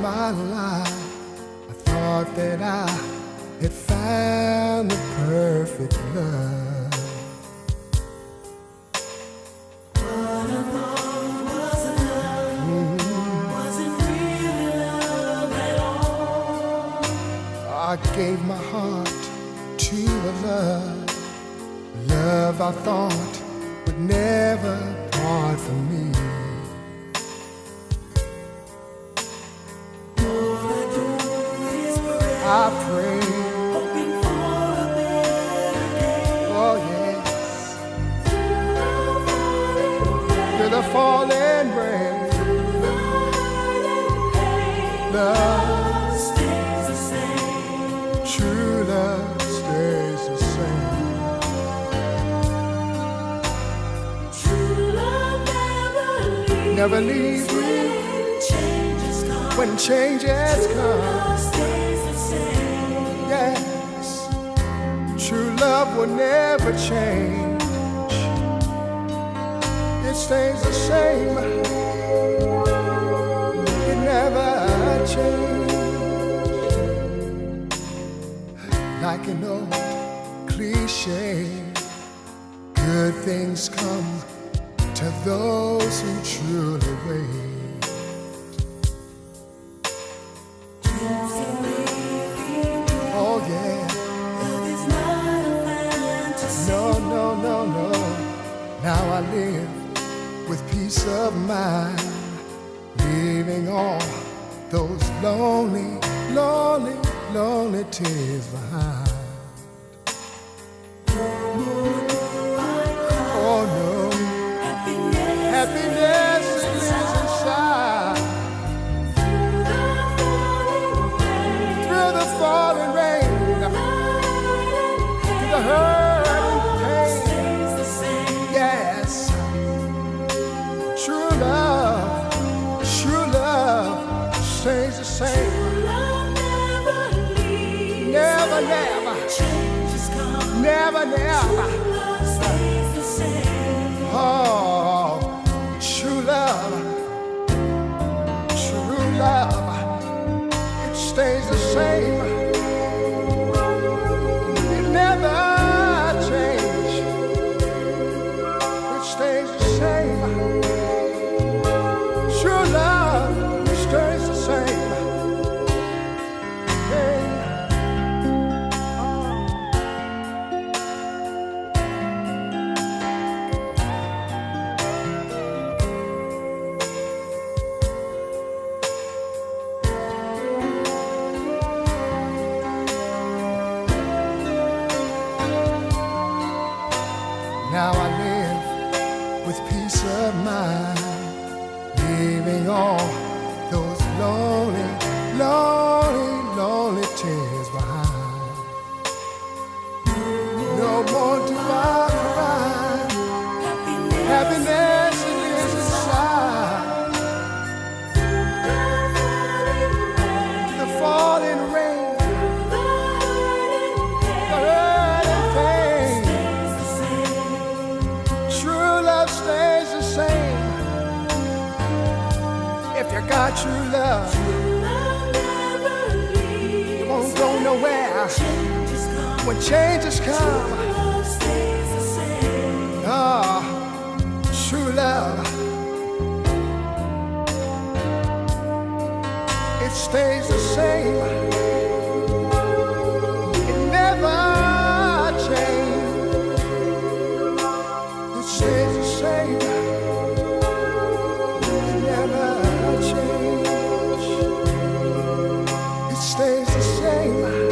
my life, I thought that I had found the perfect love. What I thought was love wasn't really love at all. I gave my heart to a love I thought would never part from me. I pray, Hoping for a better day. oh yes, through the falling rain, love Stays the same. true love stays the same. True love Never leaves me when changes come. Love stays the same. Yes, true love will never change. It stays the same. It never changes. Like an old cliche, good things come to those who truly wait. Oh yeah. Love is not a fantasy. No, no, no, no. Now I live with peace of mind, leaving all those lonely, lonely, lonely tears behind. Oh no, happiness lives inside. Through the falling rain, through the hurt and pain. Yes, true love stays the same. Never, never, never, never. Oh, true love, it stays the same. It never changes. It stays the same. True love stays the same. Hey. Now I live with peace of mind, leaving all those lonely, lonely, lonely tears behind. No more do I cry. Happiness lives inside. The falling rain, the hurt and pain. True love stays the same. If you got true love, you won't go nowhere when changes come. Oh, true love, it stays the same. It never changes. It stays the same. It never changes. It stays the same.